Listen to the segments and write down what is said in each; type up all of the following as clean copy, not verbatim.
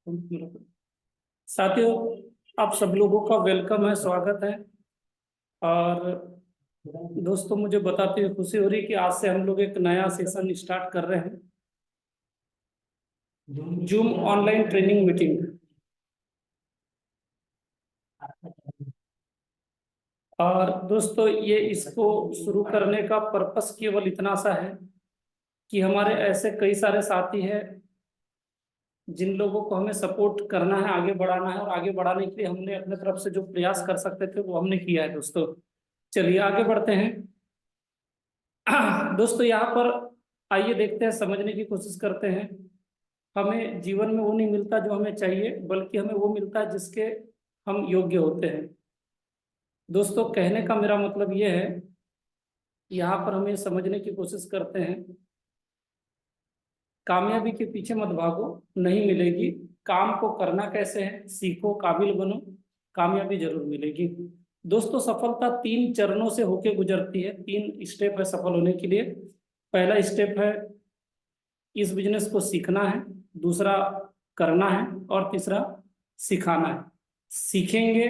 साथियों, आप सब लोगों का वेलकम है, स्वागत है। और दोस्तों, मुझे बताते हुए खुशी हो रही है कि आज से हम लोग एक नया सेशन स्टार्ट कर रहे हैं, जूम ऑनलाइन ट्रेनिंग मीटिंग। और दोस्तों, ये इसको शुरू करने का पर्पस केवल इतना सा है कि हमारे ऐसे कई सारे साथी हैं जिन लोगों को हमें सपोर्ट करना है, आगे बढ़ाना है, और आगे बढ़ाने के लिए हमने अपने तरफ से जो प्रयास कर सकते थे वो हमने किया है। दोस्तों, चलिए आगे बढ़ते हैं। दोस्तों, यहाँ पर आइए देखते हैं, समझने की कोशिश करते हैं। हमें जीवन में वो नहीं मिलता जो हमें चाहिए, बल्कि हमें वो मिलता है जिसके हम योग्य होते हैं। दोस्तों, कहने का मेरा मतलब ये है, यहाँ पर हमें समझने की कोशिश करते हैं। कामयाबी के पीछे मत भागो, नहीं मिलेगी। काम को करना कैसे है, सीखो, काबिल बनो, कामयाबी जरूर मिलेगी। दोस्तों, सफलता 3 चरणों से होके गुजरती है। 3 स्टेप है सफल होने के लिए। पहला स्टेप है इस बिजनेस को सीखना है, दूसरा करना है, और तीसरा सिखाना है। सीखेंगे,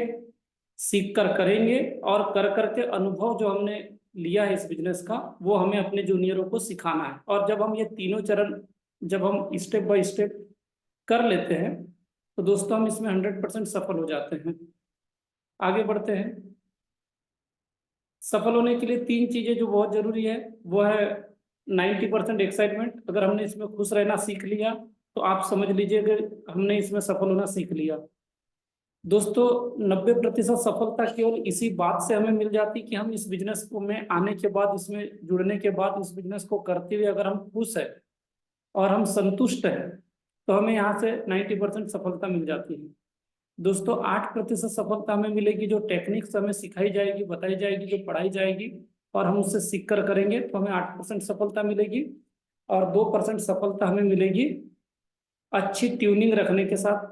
सीख कर करेंगे, और कर करके अनुभव जो हमने लिया है इस बिजनेस का, वो हमें अपने जूनियरों को सिखाना है। और जब हम ये तीनों चरण, जब हम स्टेप बाय स्टेप कर लेते हैं, तो दोस्तों हम इसमें 100% सफल हो जाते हैं। आगे बढ़ते हैं। सफल होने के लिए 3 चीजें जो बहुत जरूरी है, वो है 90% एक्साइटमेंट। अगर हमने इसमें खुश रहना सीख लिया, तो आप समझ लीजिए कि हमने इसमें सफल होना सीख लिया। दोस्तों, 90% सफलता केवल इसी बात से हमें मिल जाती कि हम इस बिजनेस को में आने के बाद, इसमें जुड़ने के बाद, इस बिजनेस को करते हुए अगर हम खुश है और हम संतुष्ट हैं, तो हमें यहाँ से 90% सफलता मिल जाती है। दोस्तों, 8% सफलता हमें मिलेगी, जो टेक्निक्स हमें सिखाई जाएगी, बताई जाएगी, जो पढ़ाई जाएगी, और हम उससे सीख कर करेंगे, तो हमें 8% सफलता मिलेगी। और 2% सफलता हमें मिलेगी अच्छी ट्यूनिंग रखने के साथ,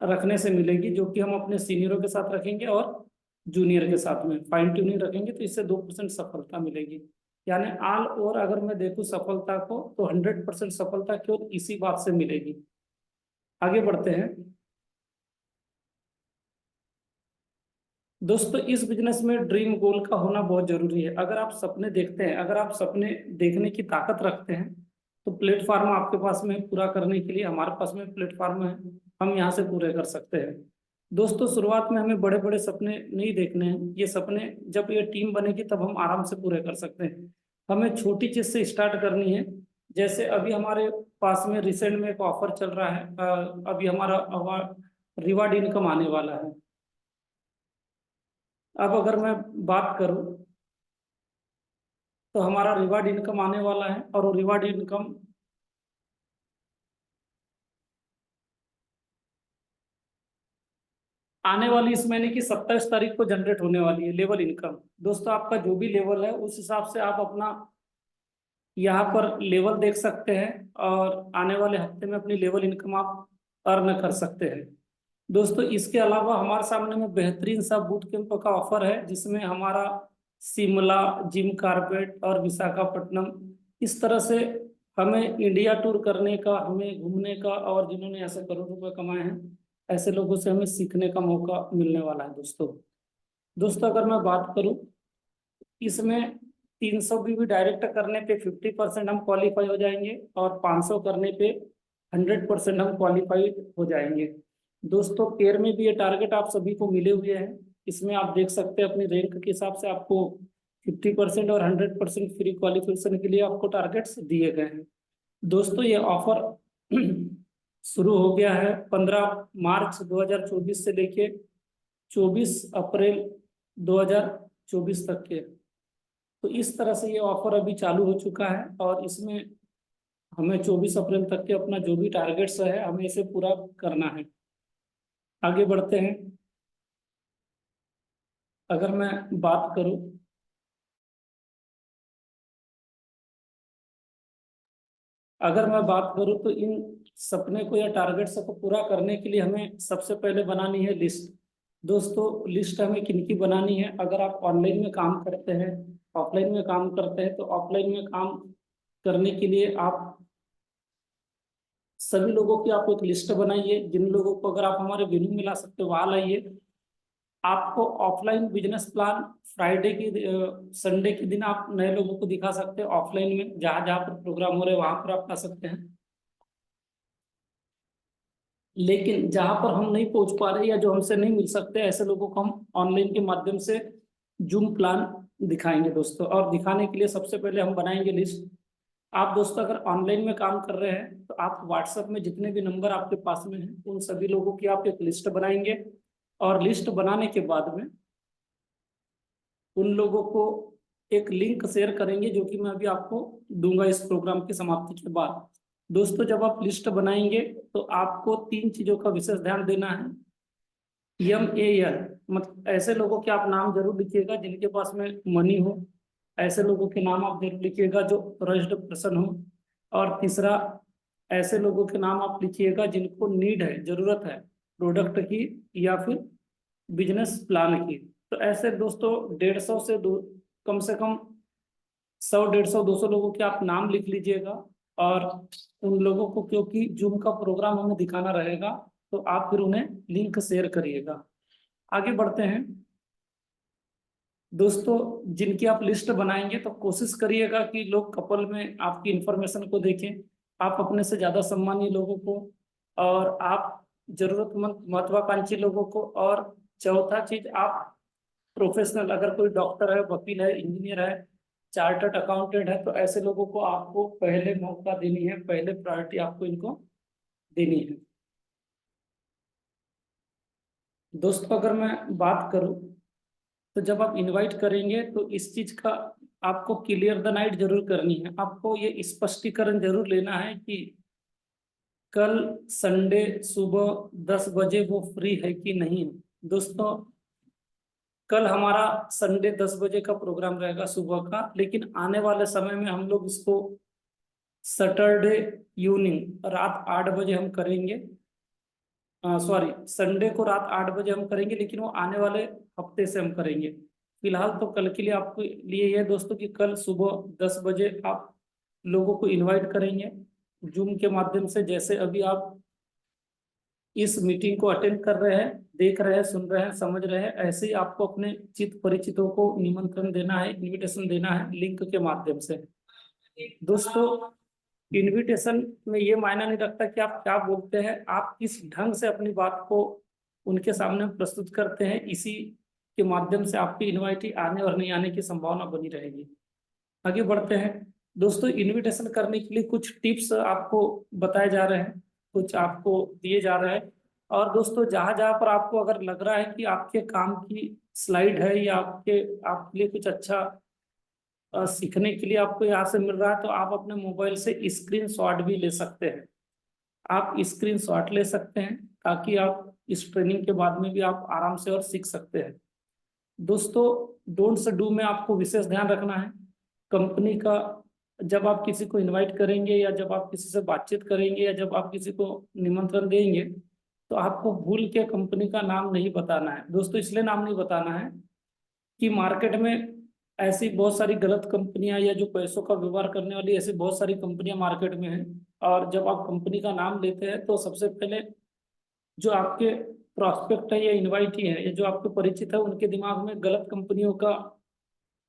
रखने से मिलेगी, जो कि हम अपने सीनियरों के साथ रखेंगे और जूनियर के साथ में फाइन ट्यूनिंग रखेंगे, तो इससे 2% सफलता मिलेगी। यानी ऑल ओवर अगर मैं देखूं सफलता को, तो 100% सफलता केवल इसी बात से मिलेगी। आगे बढ़ते हैं। दोस्तों, इस बिजनेस में ड्रीम गोल का होना बहुत जरूरी है। अगर आप सपने देखते हैं, अगर आप सपने देखने की ताकत रखते हैं, तो प्लेटफॉर्म आपके पास में पूरा करने के लिए हमारे पास में प्लेटफॉर्म है, हम यहाँ से पूरे कर सकते हैं। दोस्तों, शुरुआत में हमें बड़े बड़े सपने नहीं देखने हैं। ये सपने जब ये टीम बनेगी तब हम आराम से पूरे कर सकते हैं। हमें छोटी चीज से स्टार्ट करनी है। जैसे अभी हमारे पास में रिसेंट में एक ऑफर चल रहा है, अभी हमारा रिवार्ड इनकम आने वाला है। अब अगर मैं बात करूं, तो हमारा रिवार्ड इनकम आने वाला है, और वो रिवार्ड इनकम आने वाली इस महीने की 27 तारीख को जनरेट होने वाली है, लेवल इनकम। दोस्तों, आपका जो भी लेवल है, उस हिसाब से आप अपना यहाँ पर लेवल देख सकते हैं, और आने वाले हफ्ते में अपनी लेवल इनकम आप अर्न कर सकते हैं। दोस्तों, इसके अलावा हमारे सामने में बेहतरीन सा बूट कैंप का ऑफर है, जिसमें हमारा शिमला, जिम कारपेट और विशाखापट्टनम, इस तरह से हमें इंडिया टूर करने का, हमें घूमने का, और जिन्होंने ऐसे करोड़ रुपए कमाए हैं, ऐसे लोगों से हमें सीखने का मौका मिलने वाला है। दोस्तों, अगर मैं बात करूं, इसमें 300 भी डायरेक्ट करने पे 50% हम क्वालिफाई हो जाएंगे, और 500 करने पे 100% हम क्वालिफाई हो जाएंगे। दोस्तों, पेयर में भी ये टारगेट आप सभी को मिले हुए हैं। इसमें आप देख सकते हैं अपनी रैंक के हिसाब से आपको 50% और 100% फ्री क्वालिफिकेशन के लिए आपको टारगेट्स दिए गए हैं। दोस्तों, ये ऑफर शुरू हो गया है 15 मार्च 2024 से लेके 24 अप्रैल 2024 तक के। तो इस तरह से ये ऑफर अभी चालू हो चुका है, और इसमें हमें 24 अप्रैल तक के अपना जो भी टारगेट्स है, हमें इसे पूरा करना है। आगे बढ़ते हैं। अगर मैं बात करूं, तो इन सपने को या टारगेट्स को पूरा करने के लिए हमें सबसे पहले बनानी है लिस्ट। दोस्तों, लिस्ट हमें किनकी बनानी है? अगर आप ऑनलाइन में काम करते हैं, ऑफलाइन में काम करते हैं, तो ऑफलाइन में काम करने के लिए आप सभी लोगों की आप एक लिस्ट बनाइए, जिन लोगों को अगर आप हमारे वेन्यू में ला सकते हो वहां लाइए। आपको ऑफलाइन बिजनेस प्लान फ्राइडे की संडे के दिन आप नए लोगों को दिखा सकते हैं ऑफलाइन में, जहां जहां पर प्रोग्राम हो रहे हैं वहां पर आप ला सकते हैं। लेकिन जहां पर हम नहीं पहुंच पा रहे या जो हमसे नहीं मिल सकते, ऐसे लोगों को हम ऑनलाइन के माध्यम से जूम प्लान दिखाएंगे दोस्तों। और दिखाने के लिए सबसे पहले हम बनाएंगे लिस्ट। आप दोस्तों अगर ऑनलाइन में काम कर रहे हैं तो आप व्हाट्सएप में जितने भी नंबर आपके पास में हैं उन सभी लोगों की आप एक लिस्ट बनाएंगे, और लिस्ट बनाने के बाद में उन लोगों को एक लिंक शेयर करेंगे, जो कि मैं अभी आपको दूंगा इस प्रोग्राम की समाप्ति के बाद। दोस्तों जब आप लिस्ट बनाएंगे तो आपको तीन चीजों का विशेष ध्यान देना है। MAN मतलब ऐसे लोगों के आप नाम जरूर लिखिएगा जिनके पास में मनी हो, ऐसे लोगों के नाम आप जरूर लिखिएगा जो ट्रस्टेड पर्सन हो, और तीसरा ऐसे लोगों के नाम आप लिखिएगा जिनको नीड है, जरूरत है प्रोडक्ट की या फिर बिजनेस प्लान की। तो ऐसे दोस्तों 150 से कम से कम 100, 150, 200 लोगों के आप नाम लिख लीजिएगा। और उन लोगों को, क्योंकि जूम का प्रोग्राम हमें दिखाना रहेगा, तो आप फिर उन्हें लिंक शेयर करिएगा। आगे बढ़ते हैं दोस्तों। जिनकी आप लिस्ट बनाएंगे तो कोशिश करिएगा कि लोग कपल में आपकी इंफॉर्मेशन को देखें, आप अपने से ज्यादा सम्मानीय लोगों को, और आप जरूरतमंद महत्वाकांक्षी लोगों को। और चौथा चीज, आप प्रोफेशनल, अगर कोई डॉक्टर है, वकील है, इंजीनियर है, चार्टर्ड अकाउंटेंट है, तो ऐसे लोगों को आपको पहले मौका देनी है, पहले प्रायोरिटी आपको इनको देनी है। दोस्तों अगर मैं बात करूं तो जब आप इनवाइट करेंगे तो इस चीज का आपको क्लियर द नाइट जरूर करनी है। आपको ये स्पष्टीकरण जरूर लेना है कि कल संडे सुबह 10 बजे वो फ्री है कि नहीं। दोस्तों कल हमारा संडे 10 बजे का प्रोग्राम रहेगा सुबह का, लेकिन आने वाले समय में हम लोग इसको सैटरडे इवनिंग रात 8 बजे हम करेंगे। सॉरी, संडे को रात 8 बजे हम करेंगे, लेकिन वो आने वाले हफ्ते से हम करेंगे। फिलहाल तो कल के लिए आपके लिए यह दोस्तों कि कल सुबह 10 बजे आप लोगों को इनवाइट करेंगे जूम के माध्यम से। जैसे अभी आप इस मीटिंग को अटेंड कर रहे हैं, देख रहे हैं, सुन रहे हैं, समझ रहे हैं, ऐसे ही आपको अपने चित परिचितों को निमंत्रण देना है, इनविटेशन देना है लिंक के माध्यम से। दोस्तों इनविटेशन में ये मायना नहीं रखता कि आप क्या बोलते हैं, आप किस ढंग से अपनी बात को उनके सामने प्रस्तुत करते हैं, इसी के माध्यम से आपकी इनवाइटी आने और नहीं आने की संभावना बनी रहेगी। आगे बढ़ते हैं दोस्तों। इनविटेशन करने के लिए कुछ टिप्स आपको बताए जा रहे हैं, कुछ आपको दिए जा रहे हैं। और दोस्तों जहां जहां पर आपको अगर लग रहा है कि आपके काम की स्लाइड है या आपके लिए कुछ अच्छा सीखने के लिए आपको यहाँ से मिल रहा है, तो आप अपने मोबाइल से स्क्रीनशॉट भी ले सकते हैं। आप स्क्रीनशॉट ले सकते हैं ताकि आप इस ट्रेनिंग के बाद में भी आप आराम से और सीख सकते हैं। दोस्तों डोंट्स डू में आपको विशेष ध्यान रखना है। कंपनी का जब आप किसी को इनवाइट करेंगे या जब आप किसी से बातचीत करेंगे या जब आप किसी को निमंत्रण देंगे, तो आपको भूल के कंपनी का नाम नहीं बताना है। दोस्तों इसलिए नाम नहीं बताना है कि मार्केट में ऐसी बहुत सारी गलत कंपनियां या जो पैसों का व्यवहार करने वाली ऐसी बहुत सारी कंपनियां मार्केट में हैं। और जब आप कंपनी का नाम लेते हैं तो सबसे पहले जो आपके प्रॉस्पेक्ट है या इनवाइटी है या जो आपके परिचित है, उनके दिमाग में गलत कंपनियों का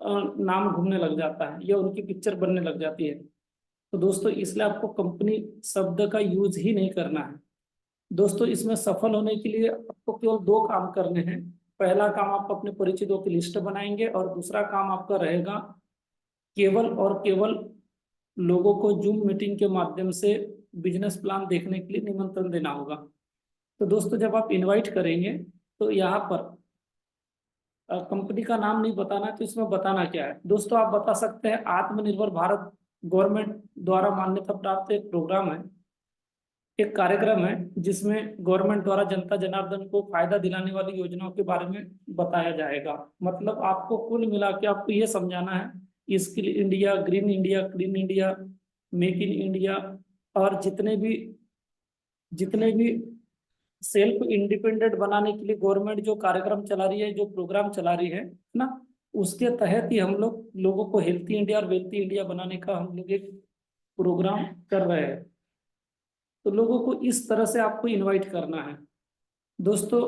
नाम घूमने लग जाता है या उनकी पिक्चर बनने लग जाती है। तो दोस्तों इसलिए आपको कंपनी शब्द का यूज ही नहीं करना है। दोस्तों इसमें सफल होने के लिए आपको केवल दो काम करने हैं। पहला काम, आप अपने परिचितों की लिस्ट बनाएंगे, और दूसरा काम आपका रहेगा केवल और केवल लोगों को जूम मीटिंग के माध्यम से बिजनेस प्लान देखने के लिए निमंत्रण देना होगा। तो दोस्तों जब आप इनवाइट करेंगे तो यहाँ पर कंपनी का नाम नहीं बताना, तो इसमें बताना क्या है दोस्तों, आप बता सकते हैं आत्मनिर्भर भारत गवर्नमेंट द्वारा मान्यता प्राप्त एक प्रोग्राम है, एक कार्यक्रम है जिसमें गवर्नमेंट द्वारा जनता जनार्दन को फायदा दिलाने वाली योजनाओं के बारे में बताया जाएगा। मतलब आपको कुल मिला के आपको ये समझाना है skill India, green India, clean India, make in India, और जितने भी सेल्फ इंडिपेंडेंट बनाने के लिए गवर्नमेंट जो कार्यक्रम चला रही है, जो प्रोग्राम चला रही है ना, उसके तहत ही हम लोग लोगों को हेल्थी इंडिया और वेल्थी इंडिया बनाने का हम लोग एक प्रोग्राम कर रहे हैं। तो लोगों को इस तरह से आपको इनवाइट करना है। दोस्तों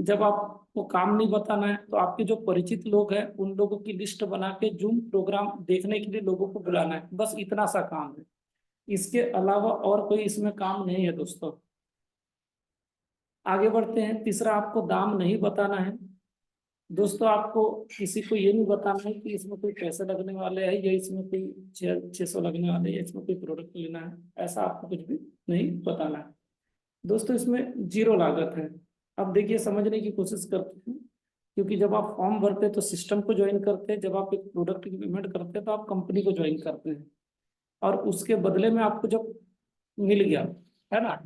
जब आपको काम नहीं बताना है तो आपके जो परिचित लोग हैं उन लोगों की लिस्ट बना के जूम प्रोग्राम देखने के लिए लोगों को बुलाना है, बस इतना सा काम है। इसके अलावा और कोई इसमें काम नहीं है दोस्तों। आगे बढ़ते हैं। तीसरा, आपको दाम नहीं बताना है। दोस्तों आपको किसी को ये नहीं बताना है कि इसमें कोई पैसे लगने वाले हैं या इसमें कोई 600 लगने वाले हैं या इसमें कोई प्रोडक्ट लेना है, ऐसा आपको कुछ भी नहीं बताना है। दोस्तों इसमें जीरो लागत है। अब देखिए समझने की कोशिश करते हैं, क्योंकि जब आप फॉर्म भरते हैं तो सिस्टम को ज्वाइन करते हैं, जब आप एक प्रोडक्ट की पेमेंट करते हैं तो आप कंपनी को ज्वाइन करते हैं, और उसके बदले में आपको जब मिल गया, है ना,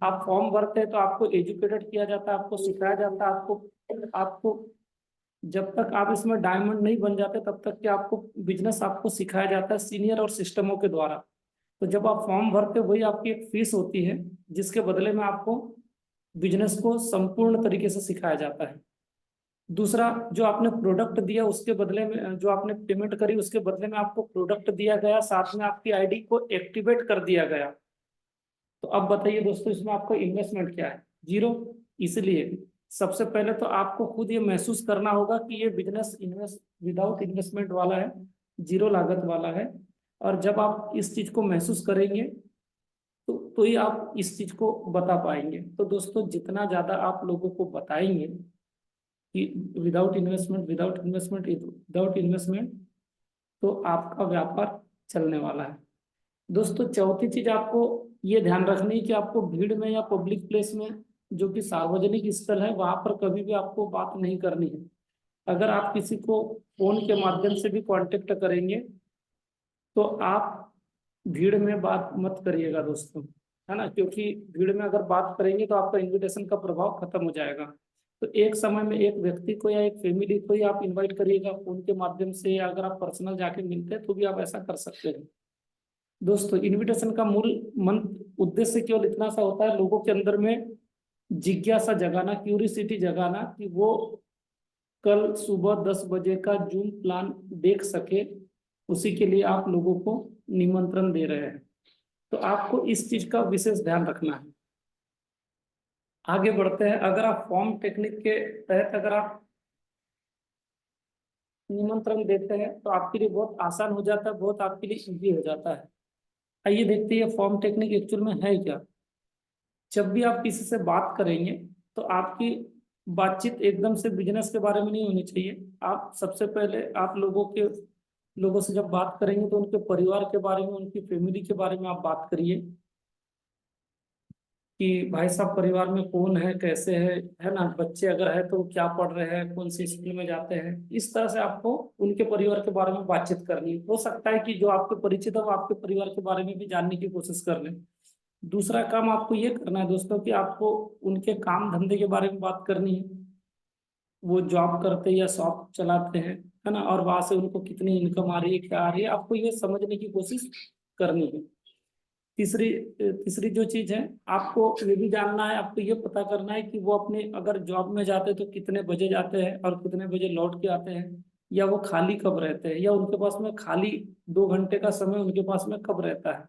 आप फॉर्म भरते हैं तो आपको एजुकेटेड किया जाता है, आपको सिखाया जाता है, आपको आपको जब तक आप इसमें डायमंड नहीं बन जाते तब तक कि आपको बिजनेस आपको सिखाया जाता है सीनियर और सिस्टमों के द्वारा। तो जब आप फॉर्म भरते हो वही आपकी एक फीस होती है, जिसके बदले में आपको बिजनेस को संपूर्ण तरीके से सिखाया जाता है। दूसरा, जो आपने प्रोडक्ट दिया उसके बदले में, जो आपने पेमेंट करी उसके बदले में आपको प्रोडक्ट दिया गया, साथ में आपकी आईडी को एक्टिवेट कर दिया गया। तो अब बताइए दोस्तों इसमें आपका इन्वेस्टमेंट क्या है? जीरो। इसलिए सबसे पहले तो आपको खुद ये महसूस करना होगा कि ये बिजनेस इन्वेस्ट विदाउट इन्वेस्टमेंट वाला है, जीरो लागत वाला है। और जब आप इस चीज को महसूस करेंगे तो ही आप इस चीज को बता पाएंगे। तो दोस्तों जितना ज्यादा आप लोगों को बताएंगे कि विदाउट इन्वेस्टमेंट, तो आपका व्यापार चलने वाला है। दोस्तों चौथी चीज आपको ये ध्यान रखनी है कि आपको भीड़ में या पब्लिक प्लेस में, जो कि सार्वजनिक स्थल है, वहां पर कभी भी आपको बात नहीं करनी है। अगर आप किसी को फोन के माध्यम से भी कांटेक्ट करेंगे तो आप भीड़ में बात मत करिएगा दोस्तों, है ना, क्योंकि भीड़ में अगर बात करेंगे तो आपका इनविटेशन का प्रभाव खत्म हो जाएगा। तो एक समय में एक व्यक्ति को या एक फैमिली को ही आप इनवाइट करिएगा फोन के माध्यम से, या अगर आप पर्सनल जाके मिलते हैं तो भी आप ऐसा कर सकते हैं। दोस्तों इनविटेशन का मूल मंत्र उद्देश्य केवल इतना सा होता है, लोगों के अंदर में जिज्ञासा जगाना, क्यूरियोसिटी जगाना, कि वो कल सुबह 10 बजे का जूम प्लान देख सके। उसी के लिए आप लोगों को निमंत्रण दे रहे हैं। तो आपको इस चीज का विशेष ध्यान रखना है। आगे बढ़ते हैं। अगर आप फॉर्म टेक्निक के तहत अगर आप निमंत्रण देते हैं तो आपके लिए बहुत आसान हो जाता है, बहुत आपके लिए इजी हो जाता है। आइए देखते हैं फॉर्म टेक्निक एक्चुअल में है क्या। जब भी आप किसी से बात करेंगे तो आपकी बातचीत एकदम से बिजनेस के बारे में नहीं होनी चाहिए। आप सबसे पहले आप लोगों से जब बात करेंगे तो उनके परिवार के बारे में, उनकी फैमिली के बारे में आप बात करिए, कि भाई साहब परिवार में कौन है, कैसे है ना, बच्चे अगर है तो क्या पढ़ रहे हैं, कौन सी स्कूल में जाते हैं। इस तरह से आपको उनके परिवार के बारे में बातचीत करनी है। हो सकता है कि जो आपके परिचित है वो आपके परिवार के बारे में भी जानने की कोशिश कर लें। दूसरा काम आपको ये करना है दोस्तों कि आपको उनके काम धंधे के बारे में बात करनी है। वो जॉब करते हैं या शॉप चलाते हैं, है ना, और वहां से उनको कितनी इनकम आ रही है, क्या आ रही है, आपको ये समझने की कोशिश करनी है। तीसरी तीसरी जो चीज है, आपको ये भी जानना है, आपको ये पता करना है कि वो अपने अगर जॉब में जाते हैं तो कितने बजे जाते हैं और कितने बजे लौट के आते हैं, या वो खाली कब रहते हैं, या उनके पास में खाली 2 घंटे का समय उनके पास में कब रहता है।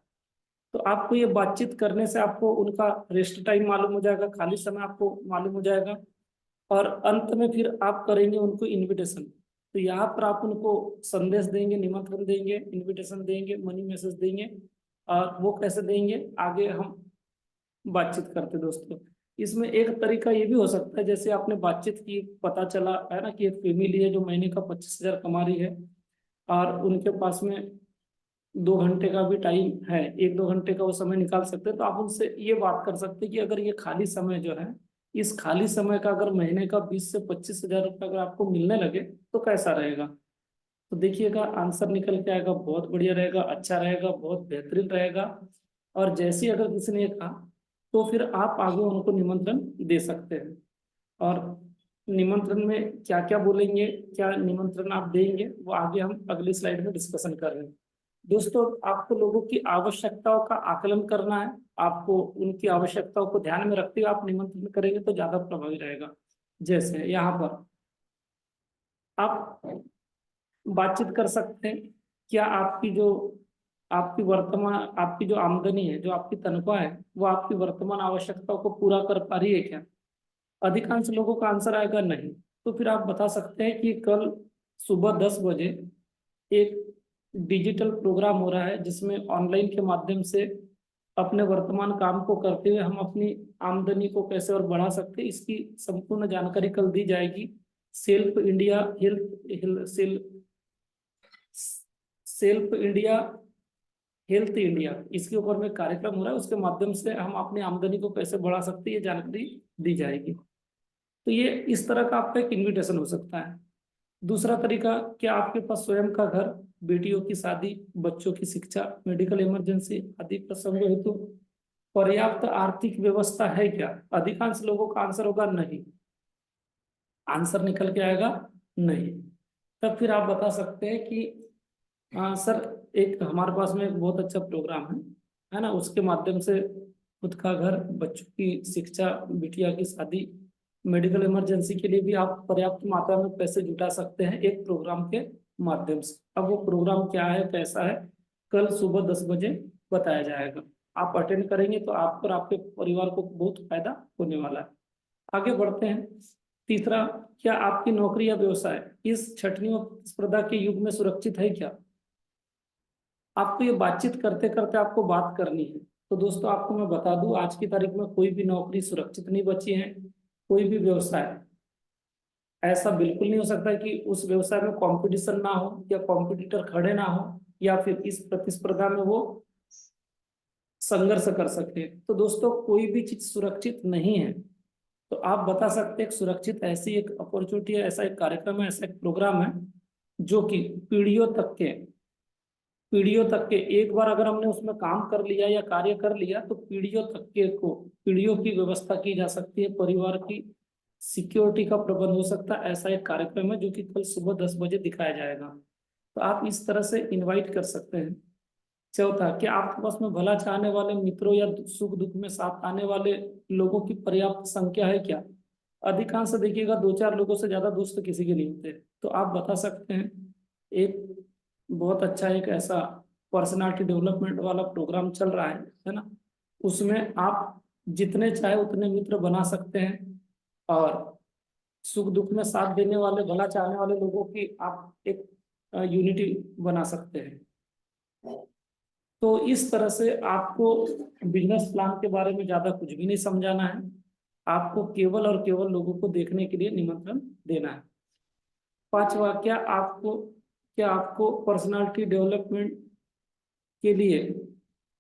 तो आपको ये बातचीत करने से आपको उनका रेस्ट टाइम मालूम हो जाएगा, खाली समय आपको मालूम हो जाएगा। और अंत में फिर आप करेंगे उनको इनविटेशन। तो यहाँ पर आप उनको संदेश देंगे, निमंत्रण देंगे, इनविटेशन देंगे, मनी मैसेज देंगे। और वो कैसे देंगे आगे हम बातचीत करते दोस्तों। इसमें एक तरीका ये भी हो सकता है, जैसे आपने बातचीत की, पता चला है ना कि एक फैमिली है जो महीने का 25,000 कमा रही है, और उनके पास में 2 घंटे का भी टाइम है, 1-2 घंटे का वो समय निकाल सकते हैं। तो आप उनसे ये बात कर सकते हैं कि अगर ये खाली समय जो है, इस खाली समय का अगर महीने का 20 से 25 हजार रुपये अगर आपको मिलने लगे तो कैसा रहेगा। तो देखिएगा आंसर निकल के आएगा, बहुत बढ़िया रहेगा, अच्छा रहेगा, बहुत बेहतरीन रहेगा। और जैसे ही अगर किसी ने कहा तो फिर आप आगे उनको निमंत्रण दे सकते हैं। और निमंत्रण में क्या क्या बोलेंगे, क्या निमंत्रण आप देंगे, वो आगे हम अगली स्लाइड में डिस्कशन कर रहे हैं। दोस्तों आपको लोगों की आवश्यकताओं का आकलन करना है। आपको उनकी आवश्यकताओं को ध्यान में रखते हुए आप निमंत्रण करेंगे तो ज्यादा प्रभावी रहेगा। जैसे यहाँ पर आप बातचीत कर सकते हैं, क्या आपकी जो आपकी जो आमदनी है, जो आपकी तनख्वाह है, वो आपकी वर्तमान आवश्यकताओं को पूरा कर पा रही है क्या? अधिकांश लोगों का आंसर आएगा नहीं। तो फिर आप बता सकते हैं कि कल सुबह 10 बजे एक डिजिटल प्रोग्राम हो रहा है, जिसमें ऑनलाइन के माध्यम से अपने वर्तमान काम को करते हुए हम अपनी आमदनी को कैसे और बढ़ा सकते हैं, इसकी संपूर्ण जानकारी कल दी जाएगी। Self India health self India health India, इसके ऊपर में कार्यक्रम हो रहा है, उसके माध्यम से हम अपनी आमदनी को कैसे बढ़ा सकते हैं, ये जानकारी दी जाएगी। तो ये इस तरह का आपका एक इन्विटेशन हो सकता है। दूसरा तरीका, क्या आपके पास स्वयं का घर, बेटियों की शादी, बच्चों की शिक्षा, मेडिकल इमरजेंसी आदि प्रसंगों हेतु पर्याप्त आर्थिक व्यवस्था है क्या? अधिकांश लोगों का आंसर होगा नहीं। आंसर निकल के आएगा नहीं। तब फिर आप बता सकते हैं कि सर, एक हमारे पास में एक बहुत अच्छा प्रोग्राम है ना, उसके माध्यम से खुद का घर, बच्चों की शिक्षा, बिटिया की शादी, मेडिकल इमरजेंसी के लिए भी आप पर्याप्त मात्रा में पैसे जुटा सकते हैं एक प्रोग्राम के माध्यम से। अब वो प्रोग्राम क्या है, कैसा है, कल सुबह 10 बजे बताया जाएगा। आप अटेंड करेंगे तो आपको और आपके परिवार को बहुत फायदा होने वाला है। आगे बढ़ते हैं। तीसरा, क्या आपकी नौकरी या व्यवसाय इस छंटनी और प्रतिस्पर्धा के युग में सुरक्षित है क्या? आपको ये बातचीत करते करते आपको बात करनी है। तो दोस्तों, आपको मैं बता दूं, आज की तारीख में कोई भी नौकरी सुरक्षित नहीं बची है। कोई भी व्यवसाय ऐसा बिल्कुल नहीं हो सकता कि उस व्यवसाय में कंपटीशन ना हो, या कॉम्पिटिटर खड़े ना हो, या फिर इस प्रतिस्पर्धा में वो संघर्ष कर सके। तो दोस्तों, कोई भी चीज सुरक्षित नहीं है। तो आप बता सकते हैं, सुरक्षित ऐसी एक अपॉर्चुनिटी है, ऐसा एक कार्यक्रम है, ऐसा एक प्रोग्राम है, जो कि पीढ़ियों तक के एक बार अगर हमने उसमें काम कर लिया या कार्य कर लिया, तो पीढ़ियों की व्यवस्था की जा सकती है, परिवार की सिक्योरिटी का प्रबंध हो सकता है। ऐसा एक कार्यक्रम है जो कि कल सुबह 10 बजे दिखाया जाएगा। तो आप इस तरह से इनवाइट कर सकते हैं। चौथा, क्या आपके पास में भला चाहने वाले मित्रों या सुख दुख में साथ आने वाले लोगों की पर्याप्त संख्या है क्या? अधिकांश देखिएगा, 2-4 लोगों से ज्यादा दोस्त किसी के नहीं होते। तो आप बता सकते हैं, एक बहुत अच्छा एक ऐसा पर्सनालिटी डेवलपमेंट वाला प्रोग्राम चल रहा है ना, उसमें आप जितने चाहे उतने मित्र बना सकते हैं, और सुख दुख में साथ देने वाले, भला चाहने वाले लोगों की आप एक यूनिटी बना सकते हैं। तो इस तरह से आपको बिजनेस प्लान के बारे में ज्यादा कुछ भी नहीं समझाना है। आपको केवल और केवल लोगों को देखने के लिए निमंत्रण देना है। पांचवा, क्या आपको पर्सनालिटी डेवलपमेंट के लिए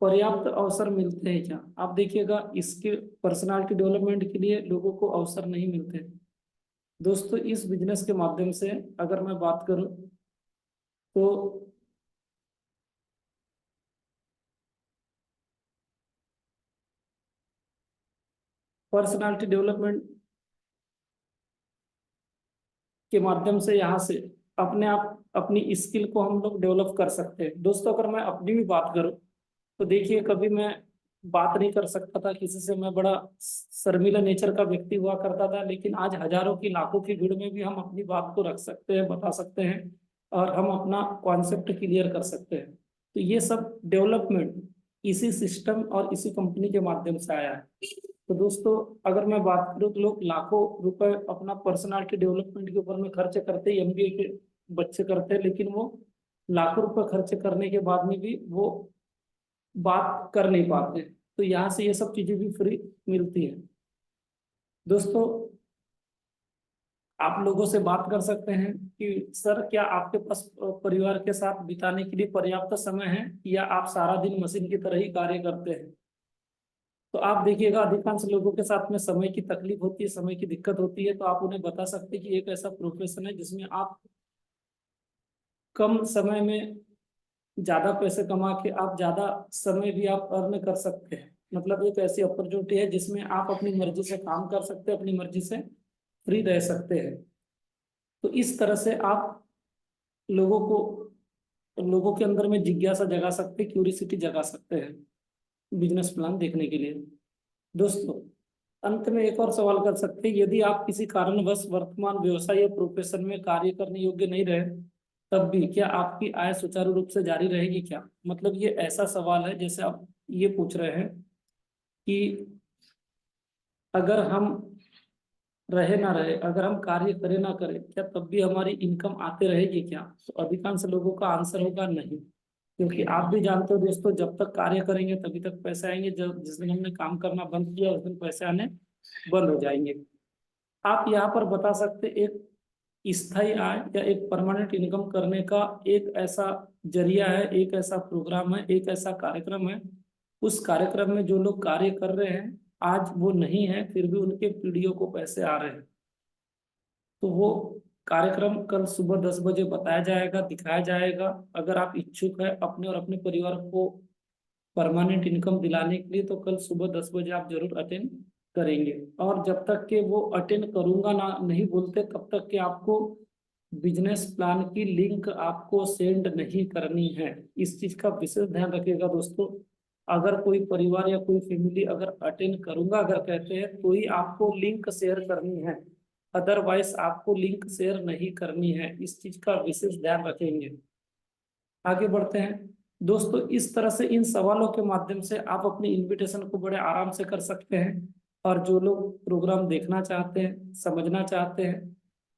पर्याप्त अवसर मिलते हैं क्या? आप देखिएगा, इसके पर्सनालिटी डेवलपमेंट के लिए लोगों को अवसर नहीं मिलते। दोस्तों, इस बिजनेस के माध्यम से अगर मैं बात करूं, तो पर्सनालिटी डेवलपमेंट के माध्यम से यहाँ से अपने आप अपनी स्किल को हम लोग डेवलप कर सकते हैं। दोस्तों, अगर मैं अपनी भी बात करूं, तो देखिए, कभी मैं बात नहीं कर सकता था किसी से, मैं बड़ा शर्मीला नेचर का व्यक्ति हुआ करता था, लेकिन आज हजारों की लाखों की भीड़ में भी हम अपनी बात को रख सकते हैं, बता सकते हैं, और हम अपना कॉन्सेप्ट क्लियर कर सकते हैं। तो ये सब डेवलपमेंट इसी सिस्टम और इसी कंपनी के माध्यम से आया है। तो दोस्तों, अगर मैं बात करूँ, तो लोग लाखों रुपए अपना पर्सनालिटी डेवलपमेंट के ऊपर में खर्च करते हैं, एमबीए के बच्चे करते हैं, लेकिन वो लाखों रुपए खर्च करने के बाद में भी वो बात कर नहीं पाते। तो यहाँ से ये सब चीजें भी फ्री मिलती है। दोस्तों, आप लोगों से बात कर सकते हैं कि सर, क्या आपके पास परिवार के साथ बिताने के लिए पर्याप्त समय है, या आप सारा दिन मशीन की तरह ही कार्य करते हैं? तो आप देखिएगा, अधिकांश लोगों के साथ में समय की तकलीफ होती है, समय की दिक्कत होती है। तो आप उन्हें बता सकते हैं कि एक ऐसा प्रोफेशन है जिसमें आप कम समय में ज्यादा पैसे कमा के आप ज्यादा समय भी आप अर्न कर सकते हैं। मतलब एक ऐसी अपॉर्चुनिटी है जिसमें आप अपनी मर्जी से काम कर सकते हैं, अपनी मर्जी से फ्री रह सकते हैं। तो इस तरह से आप लोगों को लोगों के अंदर में जिज्ञासा जगा सकते हैं, क्यूरियोसिटी जगा सकते हैं बिजनेस प्लान देखने के लिए। दोस्तों, अंत में एक और सवाल कर सकते हैं, यदि आप किसी कारणवश वर्तमान व्यवसाय या प्रोफेशन में कार्य करने योग्य नहीं रहे, तब भी क्या आपकी आय सुचारू रूप से जारी रहेगी क्या? मतलब ये ऐसा सवाल है जैसे आप ये पूछ रहे हैं कि अगर हम रहे ना रहे, अगर हम कार्य करें ना करें, क्या तब भी हमारी इनकम आते रहेगी क्या? तो अधिकांश लोगों का आंसर होगा नहीं। क्योंकि आप भी जानते हो दोस्तों, जब तक कार्य करेंगे तभी तक पैसे आएंगे, जब जिस दिन हमने काम करना बंद किया उस दिन पैसे आने बंद हो जाएंगे। आप यहाँ पर बता सकते एक स्थायी आय या एक परमानेंट इनकम करने का एक ऐसा जरिया है, एक ऐसा प्रोग्राम है, एक ऐसा कार्यक्रम है। उस कार्यक्रम में जो लोग कार्य कर रहे हैं आज वो नहीं है, फिर भी उनके पीढ़ियों को पैसे आ रहे हैं। तो वो कार्यक्रम कल सुबह 10 बजे बताया जाएगा, दिखाया जाएगा। अगर आप इच्छुक है अपने और अपने परिवार को परमानेंट इनकम दिलाने के लिए, तो कल सुबह 10 बजे आप जरूर अटेंड करेंगे। और जब तक के वो अटेंड करूंगा ना नहीं बोलते, तब तक के आपको बिजनेस प्लान की लिंक आपको सेंड नहीं करनी है। इस चीज का विशेष ध्यान रखिएगा दोस्तों। अगर कोई परिवार या कोई फैमिली अगर अटेंड करूंगा अगर कहते हैं तो ही आपको लिंक शेयर करनी है, अदरवाइज आपको लिंक शेयर नहीं करनी है। इस चीज का विशेष ध्यान रखेंगे। आगे बढ़ते हैं दोस्तों। इस तरह से इन सवालों के माध्यम से आप अपनी इनविटेशन को बड़े आराम से कर सकते हैं। और जो लोग प्रोग्राम देखना चाहते हैं, समझना चाहते हैं,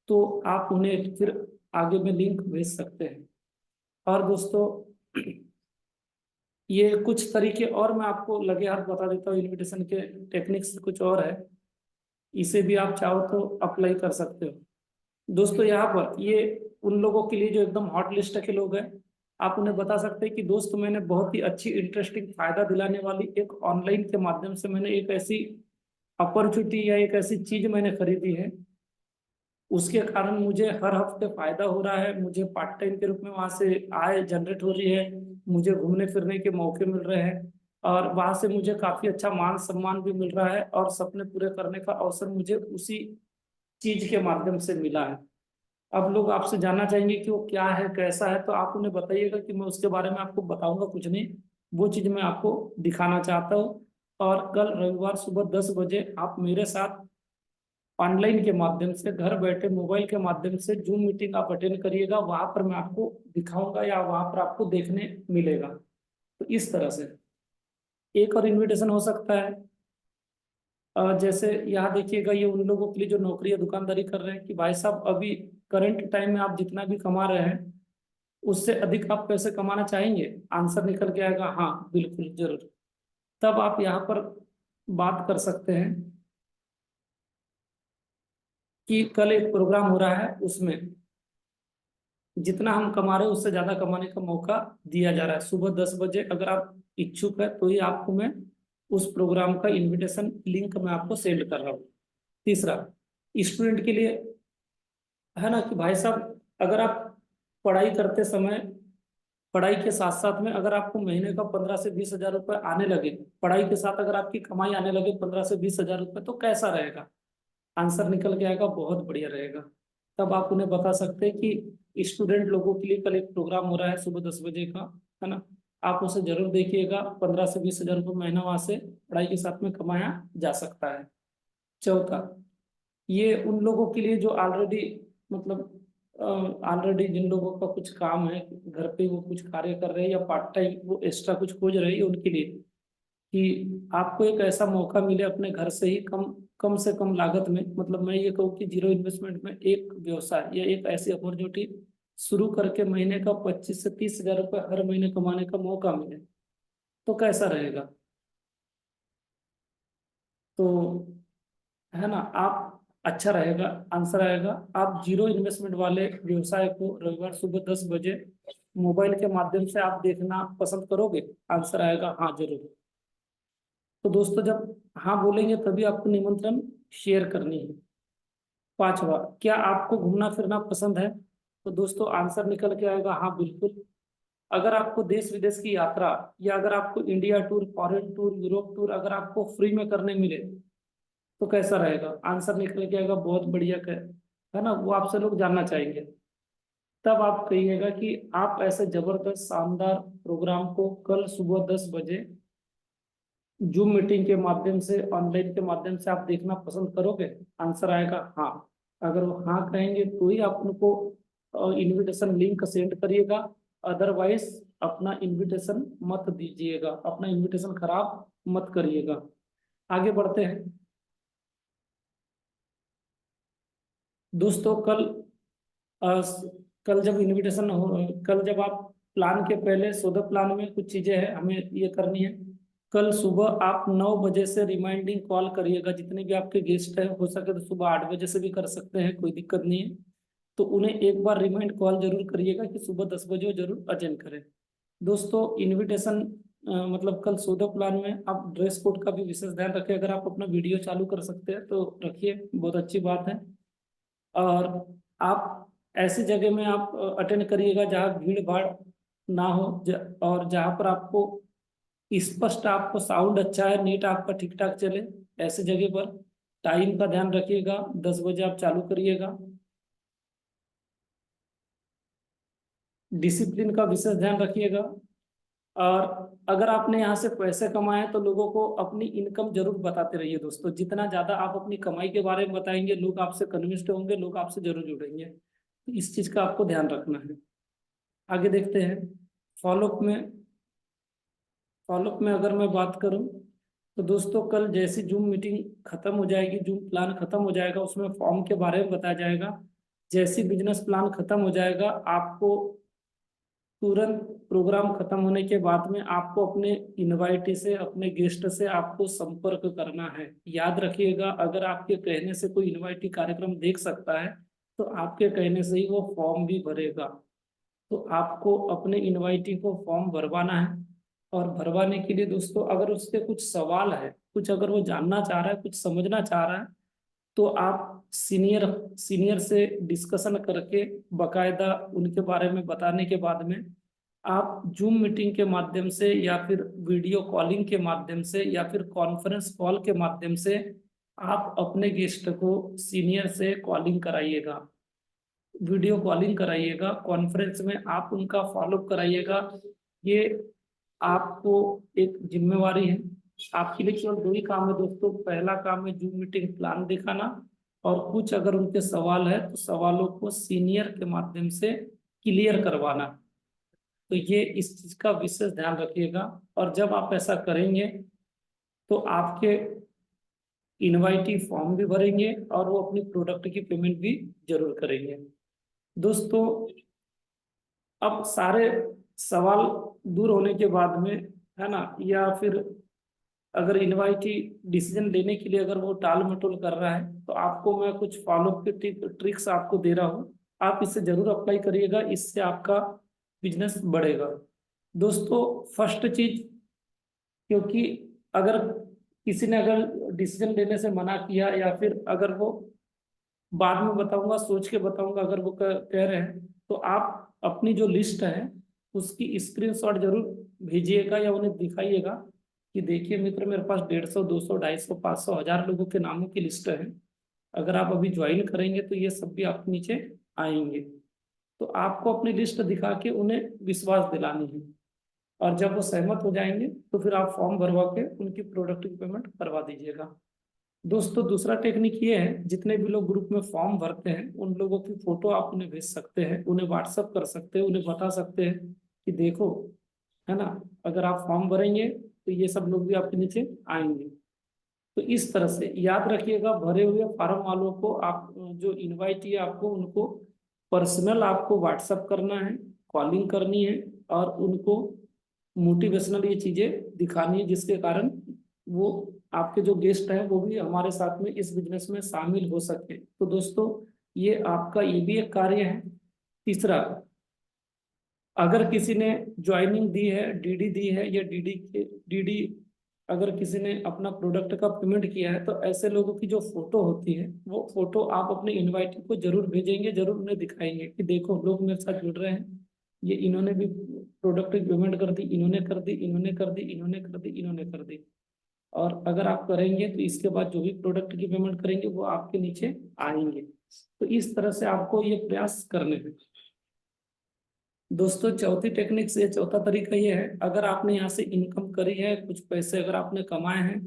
तो आप उन्हें फिर आगे में लिंक भेज सकते हैं। और दोस्तों ये कुछ तरीके और मैं आपको लगे हाथ बता देता हूँ, इनविटेशन के टेक्निक्स कुछ और है, इसे भी आप चाहो तो अप्लाई कर सकते हो। दोस्तों यहाँ पर ये उन लोगों के लिए जो एकदम हॉट लिस्ट के लोग हैं, आप उन्हें बता सकते हैं कि दोस्त मैंने बहुत ही अच्छी इंटरेस्टिंग फायदा दिलाने वाली एक ऑनलाइन के माध्यम से मैंने एक ऐसी अपॉर्चुनिटी या एक ऐसी चीज मैंने खरीदी है, उसके कारण मुझे हर हफ्ते फायदा हो रहा है, मुझे पार्ट टाइम के रूप में वहां से आय जनरेट हो रही है, मुझे घूमने फिरने के मौके मिल रहे हैं, और वहां से मुझे काफी अच्छा मान सम्मान भी मिल रहा है, और सपने पूरे करने का अवसर मुझे उसी चीज के माध्यम से मिला है। अब लोग आपसे जानना चाहेंगे कि वो क्या है, कैसा है, तो आप उन्हें बताइएगा कि मैं उसके बारे में आपको बताऊंगा कुछ नहीं, वो चीज मैं आपको दिखाना चाहता हूँ। और कल रविवार सुबह 10 बजे आप मेरे साथ ऑनलाइन के माध्यम से घर बैठे मोबाइल के माध्यम से जूम मीटिंग आप अटेंड करिएगा, वहां पर मैं आपको दिखाऊंगा या वहां पर आपको देखने मिलेगा। तो इस तरह से एक और इनविटेशन हो सकता है। जैसे यहाँ देखिएगा, ये उन लोगों के लिए जो नौकरी या दुकानदारी कर रहे हैं कि भाई साहब अभी करंट टाइम में आप जितना भी कमा रहे हैं उससे अधिक आप पैसे कमाना चाहेंगे, आंसर निकल के आएगा हाँ बिल्कुल जरूर। तब आप यहाँ पर बात कर सकते हैं कि कल एक प्रोग्राम हो रहा है, उसमें जितना हम कमा रहे हैं उससे ज्यादा कमाने का मौका दिया जा रहा है। सुबह 10 बजे अगर आप इच्छुक है तो ही आपको मैं उस प्रोग्राम का इनविटेशन लिंक मैं आपको सेंड कर रहा हूँ। तीसरा, स्टूडेंट के लिए है ना कि भाई साहब अगर आप पढ़ाई करते समय, पढ़ाई के साथ साथ में अगर आपको महीने का 15 से 20 हजार रुपये आने लगे, पढ़ाई के साथ अगर आपकी कमाई आने लगे 15 से 20 हजार रुपये, तो कैसा रहेगा? आंसर निकल के आएगा बहुत बढ़िया रहेगा। तब आप उन्हें बता सकते हैं कि स्टूडेंट लोगों के लिए कल एक प्रोग्राम हो रहा है सुबह 10 बजे का, है ना, आप उसे जरूर देखिएगा। 15 से 20 हजार रुपये महीना वहां से पढ़ाई के साथ में कमाया जा सकता है। चौथा, ये उन लोगों के लिए जो ऑलरेडी मतलब ऑलरेडी जिन लोगों का कुछ काम है घर पे, वो कुछ कार्य कर रहे हैं या पार्ट टाइम वो एक्स्ट्रा कुछ खोज रहे हैं, उनके लिए कि आपको एक ऐसा मौका मिले अपने घर से ही कम कम से कम लागत में, मतलब मैं ये कहूँ कि जीरो इन्वेस्टमेंट में एक व्यवसाय या एक ऐसी अपॉर्चुनिटी शुरू करके महीने का 25 से 30 हजार रुपये हर महीने कमाने का मौका मिले, तो कैसा रहेगा? तो है ना, आप अच्छा रहेगा। आंसर आएगा आप जीरो इन्वेस्टमेंट वाले व्यवसाय को रविवार सुबह 10 बजे मोबाइल के माध्यम से आप देखना पसंद करोगे? आंसर आएगा हाँ जरूर। तो दोस्तों जब हाँ बोलेंगे तभी आपको निमंत्रण शेयर करनी है। पांचवा, क्या आपको घूमना फिरना पसंद है? तो दोस्तों आंसर निकल के आएगा हाँ बिल्कुल। अगर आपको देश विदेश की यात्रा या अगर आपको India tour, foreign tour, Europe tour अगर आपको फ्री में करने मिले तो कैसा रहेगा? आंसर निकल के आएगा बहुत बढ़िया है ना, वो आपसे लोग जानना चाहेंगे। तब आप कहिएगा कि आप ऐसे जबरदस्त शानदार प्रोग्राम को कल सुबह 10 बजे जूम मीटिंग के माध्यम से, ऑनलाइन के माध्यम से आप देखना पसंद करोगे? आंसर आएगा हाँ। अगर वो हाँ कहेंगे तो ही आप उनको इनविटेशन लिंक सेंड करिएगा, अदरवाइज अपना इनविटेशन मत दीजिएगा, अपना इनविटेशन खराब मत करिएगा। आगे बढ़ते हैं दोस्तों। कल जब इनविटेशन हो, कल जब आप प्लान के पहले सो द प्लान में कुछ चीजें हैं हमें ये करनी है। कल सुबह आप 9 बजे से रिमाइंडिंग कॉल करिएगा, जितने भी आपके गेस्ट हैं, हो सके तो सुबह 8 बजे से भी कर सकते हैं, कोई दिक्कत नहीं है। तो उन्हें एक बार रिमाइंड कॉल जरूर करिएगा कि सुबह 10 बजे वो जरूर अटेंड करें। दोस्तों इनविटेशन मतलब कल सो द प्लान में आप ड्रेस कोड का भी विशेष ध्यान रखें। अगर आप अपना वीडियो चालू कर सकते हैं तो रखिए, बहुत अच्छी बात है। और आप ऐसी जगह में आप अटेंड करिएगा जहाँ भीड़ भाड़ ना हो, और जहाँ पर आपको स्पष्ट, आपको साउंड अच्छा है, नेट आपका ठीक ठाक चले, ऐसे जगह पर। टाइम का ध्यान रखिएगा, 10 बजे आप चालू करिएगा। डिसिप्लिन का विशेष ध्यान रखिएगा। और अगर आपने यहाँ से पैसे कमाए तो लोगों को अपनी इनकम जरूर बताते रहिए दोस्तों। जितना ज्यादा आप अपनी कमाई के बारे में बताएंगे, लोग आपसे कन्विंस्ड होंगे, लोग आपसे जरूर जुड़ेंगे। तो इस चीज का आपको ध्यान रखना है। आगे देखते हैं फॉलोअप में। फॉलोअप में अगर मैं बात करूं तो दोस्तों कल जैसी जूम मीटिंग खत्म हो जाएगी, जूम प्लान खत्म हो जाएगा, उसमें फॉर्म के बारे में बताया जाएगा। जैसी बिजनेस प्लान खत्म हो जाएगा, आपको तुरंत प्रोग्राम खत्म होने के बाद में आपको अपने इनवाइटी से, अपने गेस्ट से आपको संपर्क करना है। याद रखिएगा, अगर आपके कहने से कोई इनवाइटी कार्यक्रम देख सकता है तो आपके कहने से ही वो फॉर्म भी भरेगा। तो आपको अपने इनवाइटी को फॉर्म भरवाना है। और भरवाने के लिए दोस्तों अगर उसके कुछ सवाल है, कुछ अगर वो जानना चाह रहा है, कुछ समझना चाह रहा है, तो आप सीनियर सीनियर से डिस्कशन करके बकायदा उनके बारे में बताने के बाद में आप जूम मीटिंग के माध्यम से या फिर वीडियो कॉलिंग के माध्यम से या फिर कॉन्फ्रेंस कॉल के माध्यम से आप अपने गेस्ट को सीनियर से कॉलिंग कराइएगा, वीडियो कॉलिंग कराइएगा, कॉन्फ्रेंस में आप उनका फॉलोअप कराइएगा। ये आपको एक जिम्मेवारी है। आपके लिए केवल 2 ही काम है दोस्तों। पहला काम है जूम मीटिंग प्लान दिखाना, और कुछ अगर उनके सवाल है तो सवालों को सीनियर के माध्यम से क्लियर करवाना। तो ये इस चीज का विशेष ध्यान रखिएगा। और जब आप ऐसा करेंगे तो आपके इनवाइटी फॉर्म भी भरेंगे और वो अपनी प्रोडक्ट की पेमेंट भी जरूर करेंगे। दोस्तों अब सारे सवाल दूर होने के बाद में, है ना, या फिर अगर इनवाइटी डिसीजन लेने के लिए अगर वो टाल मटोल कर रहा है तो आपको मैं कुछ फॉलोअप की ट्रिक्स आपको दे रहा हूँ। आप इसे जरूर अप्लाई करिएगा, इससे आपका बिजनेस बढ़ेगा। दोस्तों फर्स्ट चीज, क्योंकि अगर किसी ने अगर डिसीजन लेने से मना किया या फिर अगर वो बाद में बताऊंगा, सोच के बताऊंगा, अगर वो कह रहे हैं तो आप अपनी जो लिस्ट है उसकी स्क्रीनशॉट जरूर भेजिएगा या उन्हें दिखाइएगा कि देखिए मित्र, मेरे पास 150, 200, 250, 500, 1000 लोगों के नामों की लिस्ट है। अगर आप अभी ज्वाइन करेंगे तो ये सब भी आपके नीचे आएंगे। तो आपको अपनी लिस्ट दिखा के उन्हें विश्वास दिलानी है। और जब वो सहमत हो जाएंगे तो फिर आप फॉर्म भरवा के उनकी प्रोडक्ट की पेमेंट करवा दीजिएगा। दोस्तों दूसरा टेक्निक ये है, जितने भी लोग ग्रुप में फॉर्म भरते हैं उन लोगों की फोटो आप उन्हें भेज सकते हैं, उन्हें व्हाट्सअप कर सकते हैं, उन्हें बता सकते हैं कि देखो, है ना, अगर आप फॉर्म भरेंगे तो ये सब लोग भी आपके नीचे आएंगे। तो इस तरह से याद रखिएगा, भरे हुए फॉर्म वालों को आप जो इनवाइट है आपको उनको पर्सनल आपको व्हाट्सअप करना है, कॉलिंग करनी है, और उनको मोटिवेशनल ये चीजें दिखानी है जिसके कारण वो आपके जो गेस्ट हैं वो भी हमारे साथ में इस बिजनेस में शामिल हो सके। तो दोस्तों ये आपका ये भी एक कार्य है। तीसरा, अगर किसी ने ज्वाइनिंग दी है, डीडी दी है, या डीडी अगर किसी ने अपना प्रोडक्ट का पेमेंट किया है, तो ऐसे लोगों की जो फोटो होती है वो फोटो आप अपने इनवाइट को जरूर भेजेंगे, जरूर उन्हें दिखाएंगे कि देखो लोग मेरे साथ जुड़ रहे हैं, ये इन्होंने भी प्रोडक्ट की पेमेंट कर दी, इन्होंने कर दी, इन्होंने कर दी, इन्होंने कर दी, इन्होंने कर दी। और अगर आप करेंगे तो इसके बाद जो भी प्रोडक्ट की पेमेंट करेंगे वो आपके नीचे आएंगे। तो इस तरह से आपको ये प्रयास करने हैं। दोस्तों चौथी टेक्निक से, चौथा तरीका ये है, अगर आपने यहाँ से इनकम करी है, कुछ पैसे अगर आपने कमाए हैं,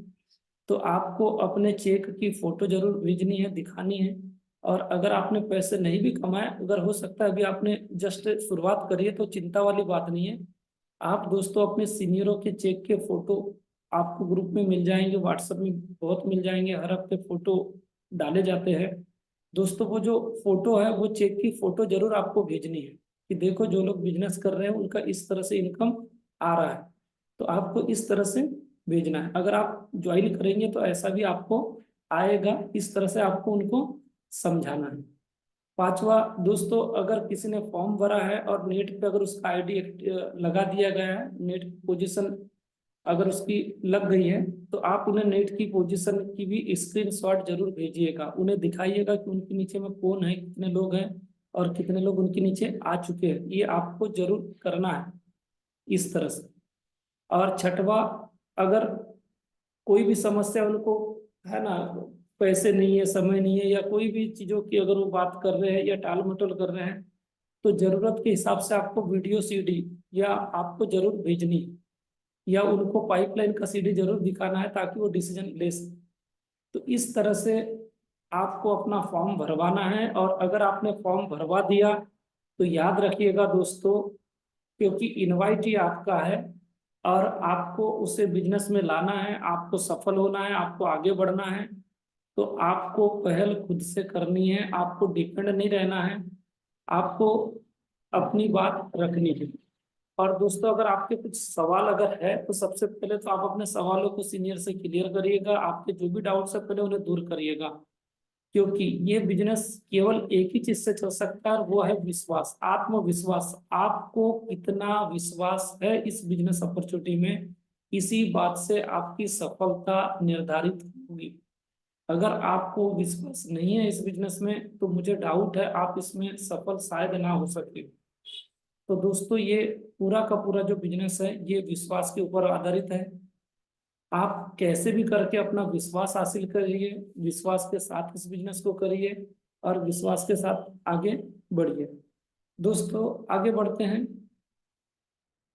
तो आपको अपने चेक की फोटो जरूर भेजनी है, दिखानी है। और अगर आप करेंगे तो इसके बाद जो भी प्रोडक्ट की पेमेंट करेंगे वो आपके नीचे आएंगे। तो इस तरह से आपको ये प्रयास करने हैं। दोस्तों चौथी टेक्निक से, चौथा तरीका ये है, अगर आपने यहाँ से इनकम करी है, कुछ पैसे अगर आपने कमाए हैं, तो आपको अपने चेक की फोटो जरूर भेजनी है, दिखानी है। और अगर आपने पैसे नहीं भी कमाए, अगर हो सकता है अभी आपने जस्ट शुरुआत करी है, तो चिंता वाली बात नहीं है। आप दोस्तों अपने सीनियरों के चेक के फोटो आपको ग्रुप में मिल जाएंगे, व्हाट्सएप में बहुत मिल जाएंगे, हर हफ्ते फोटो डाले जाते हैं। दोस्तों वो जो फोटो है वो चेक की फोटो जरूर आपको भेजनी है कि देखो जो लोग बिजनेस कर रहे हैं उनका इस तरह से इनकम आ रहा है, तो आपको इस तरह से भेजना है। अगर आप ज्वाइन करेंगे तो ऐसा भी आपको आएगा, इस तरह से आपको उनको समझाना है। पांचवा दोस्तों, अगर किसी ने फॉर्म भरा है और नेट पे अगर उसका आईडी लगा दिया गया है, नेट पोजीशन अगर उसकी लग गई है, तो आप उन्हें नेट की पोजीशन की भी स्क्रीनशॉट जरूर भेजिएगा, उन्हें दिखाइएगा कि उनके नीचे में कौन है, कितने लोग हैं और कितने लोग उनके नीचे आ चुके हैं। ये आपको जरूर करना है इस तरह से। और छठवा, अगर कोई भी समस्या उनको है ना, पैसे नहीं है, समय नहीं है, या कोई भी चीजों की अगर वो बात कर रहे हैं या टाल मटोल कर रहे हैं, तो जरूरत के हिसाब से आपको वीडियो सीडी या आपको जरूर भेजनी है, या उनको पाइपलाइन का सीडी जरूर दिखाना है ताकि वो डिसीजन ले सके। तो इस तरह से आपको अपना फॉर्म भरवाना है। और अगर आपने फॉर्म भरवा दिया तो याद रखिएगा दोस्तों, क्योंकि इनवाइट ही आपका है और आपको उसे बिजनेस में लाना है, आपको सफल होना है, आपको आगे बढ़ना है, तो आपको पहल खुद से करनी है, आपको डिपेंड नहीं रहना है, आपको अपनी बात रखनी है। और दोस्तों अगर आपके कुछ सवाल अगर है तो सबसे पहले तो आप अपने सवालों को सीनियर से क्लियर करिएगा, आपके जो भी डाउट्स है पहले उन्हें दूर करिएगा, क्योंकि ये बिजनेस केवल एक ही चीज से चल सकता है और वो है विश्वास, आत्मविश्वास। आपको कितना विश्वास है इस बिजनेस अपॉर्चुनिटी में, इसी बात से आपकी सफलता निर्धारित होगी। अगर आपको विश्वास नहीं है इस बिजनेस में तो मुझे डाउट है आप इसमें सफल शायद ना हो सके। तो दोस्तों ये पूरा का पूरा जो बिजनेस है ये विश्वास के ऊपर आधारित है। आप कैसे भी करके अपना विश्वास हासिल करिए, विश्वास के साथ इस बिजनेस को करिए और विश्वास के साथ आगे बढ़िए। दोस्तों आगे बढ़ते हैं।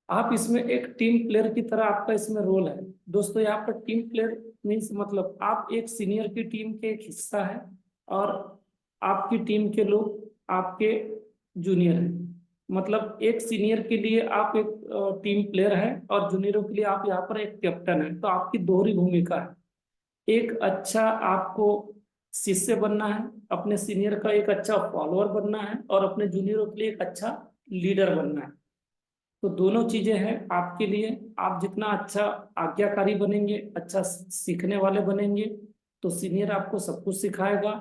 आप इसमें एक टीम प्लेयर की तरह आपका इसमें रोल है। दोस्तों यहाँ पर टीम प्लेयर मीन्स मतलब आप एक सीनियर की टीम के एक हिस्सा है और आपकी टीम के लोग आपके जूनियर हैं। मतलब एक सीनियर के लिए आप एक टीम प्लेयर है और जूनियरों के लिए आप यहाँ पर एक कैप्टन है, तो आपकी दोहरी भूमिका है। एक अच्छा आपको शिष्य बनना है, अपने सीनियर का एक अच्छा फॉलोअर बनना है और अपने जूनियरों के लिए एक अच्छा लीडर बनना है। तो दोनों चीजें हैं आपके लिए। आप जितना अच्छा आज्ञाकारी बनेंगे, अच्छा सीखने वाले बनेंगे, तो सीनियर आपको सब कुछ सिखाएगा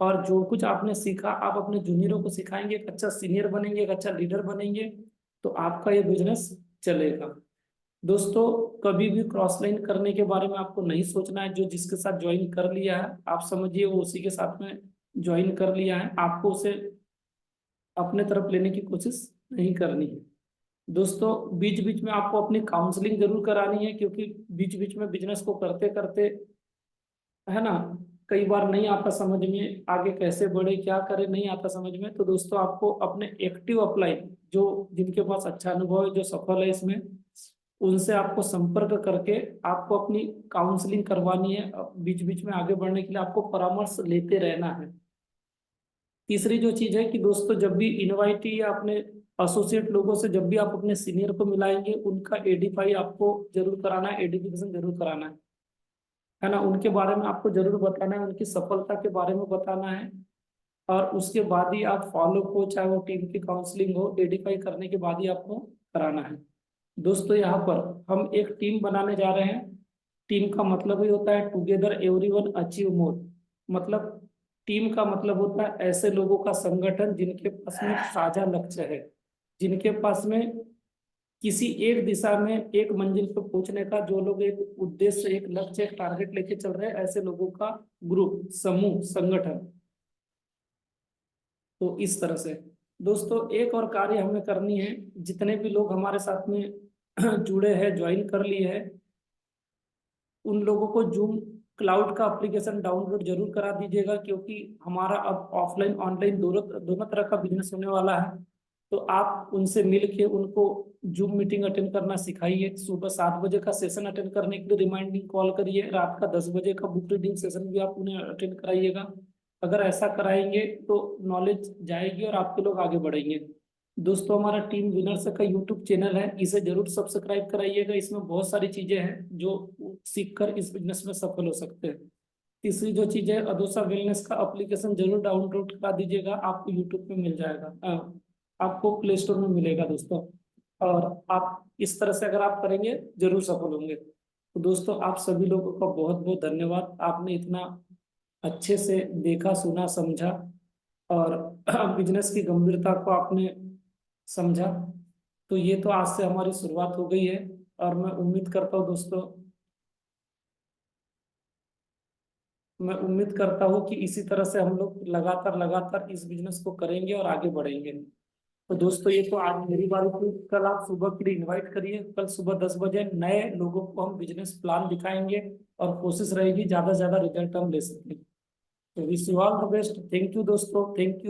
और जो कुछ आपने सीखा आप अपने जूनियरों को सिखाएंगे, एक अच्छा सीनियर बनेंगे, एक अच्छा लीडर बनेंगे, तो आपका ये बिजनेस चलेगा। दोस्तों कभी भी क्रॉस लाइन करने के बारे में आपको नहीं सोचना है। जो जिसके साथ ज्वाइन कर लिया है आप समझिए वो उसी के साथ में ज्वाइन कर लिया है, आपको उसे अपने तरफ लेने की कोशिश नहीं करनी है। दोस्तों बीच बीच में आपको अपनी काउंसलिंग जरूर करानी है, क्योंकि बीच बीच में बिजनेस को करते करते है ना कई बार नहीं आता समझ में, आगे कैसे बढ़े क्या करे नहीं आता समझ में, तो दोस्तों आपको अपने एक्टिव अपलाइन जो जिनके पास अच्छा अनुभव है, जो सफल है इसमें, उनसे आपको संपर्क करके आपको अपनी काउंसलिंग करवानी है। बीच बीच में आगे बढ़ने के लिए आपको परामर्श लेते रहना है। तीसरी जो चीज है कि दोस्तों जब भी इनवाइटी या अपने एसोसिएट लोगों से जब भी आप अपने सीनियर को मिलाएंगे, उनका एडीफाई आपको जरूर कराना है, एडिफिकेशन जरूर कराना है ना, उनके बारे में आपको जरूर बताना है, उनकी सफलता के बारे में बताना है। और उसके बाद ही आप फॉलो को, चाहे वो टीम की काउंसलिंग हो, एडीफाई करने के बाद ही आपको कराना है। दोस्तों यहाँ पर हम एक टीम बनाने जा रहे हैं। टीम का मतलब ही होता है टुगेदर एवरीवन अचीव मोर। मतलब टीम का मतलब होता है ऐसे लोगों का संगठन जिनके पास में एक साझा लक्ष्य है, जिनके पास में किसी एक दिशा में एक मंजिल पर पहुंचने का, जो लोग एक उद्देश्य, एक लक्ष्य, एक टारगेट लेके चल रहे हैं, ऐसे लोगों का ग्रुप, समूह, संगठन। तो इस तरह से दोस्तों एक और कार्य हमें करनी है। जितने भी लोग हमारे साथ में जुड़े हैं, ज्वाइन कर लिए हैं, उन लोगों को जूम क्लाउड का एप्लीकेशन डाउनलोड जरूर करा दीजिएगा, क्योंकि हमारा अब ऑफलाइन ऑनलाइन दोनों दोनों तरह का बिजनेस होने वाला है। तो आप उनसे मिल के उनको जूम मीटिंग अटेंड करना सिखाइए। सुबह 7 बजे का सेशन अटेंड करने के लिए रिमाइंडिंग कॉल करिए, रात का 10 बजे का बुक रीडिंग सेशन भी आप उन्हें अटेंड कराइएगा। अगर ऐसा कराएंगे तो नॉलेज जाएगी और आपके लोग आगे बढ़ेंगे। दोस्तों हमारा टीम विनर्स का यूट्यूब चैनल है, इसे जरूर सब्सक्राइब कराइएगा। इसमें बहुत सारी चीजें हैं जो सीखकर इस बिजनेस में सफल हो सकते हैं। तीसरी जो चीज है, अदोसा वेलनेस का एप्लीकेशन जरूर डाउनलोड करा दीजिएगा, आपको यूट्यूब पे मिल जाएगा, आपको प्ले स्टोर में मिलेगा दोस्तों। और आप इस तरह से अगर आप करेंगे जरूर सफल होंगे। तो दोस्तों आप सभी लोगों का बहुत बहुत धन्यवाद, आपने इतना अच्छे से देखा, सुना, समझा और बिजनेस की गंभीरता को आपने समझा। तो ये तो आज से हमारी शुरुआत हो गई है और मैं उम्मीद करता हूँ कि इसी तरह से हम लोग लगातार लगातार इस बिजनेस को करेंगे और आगे बढ़ेंगे। तो दोस्तों ये तो आज मेरी बारी थी, कल आप सुबह के लिए इनवाइट करिए, कल सुबह 10 बजे नए लोगों को हम बिजनेस प्लान दिखाएंगे और कोशिश रहेगी ज्यादा से ज्यादा रिजल्ट हम ले सकें। तो wish you all the best, thank you दोस्तों, थैंक यू।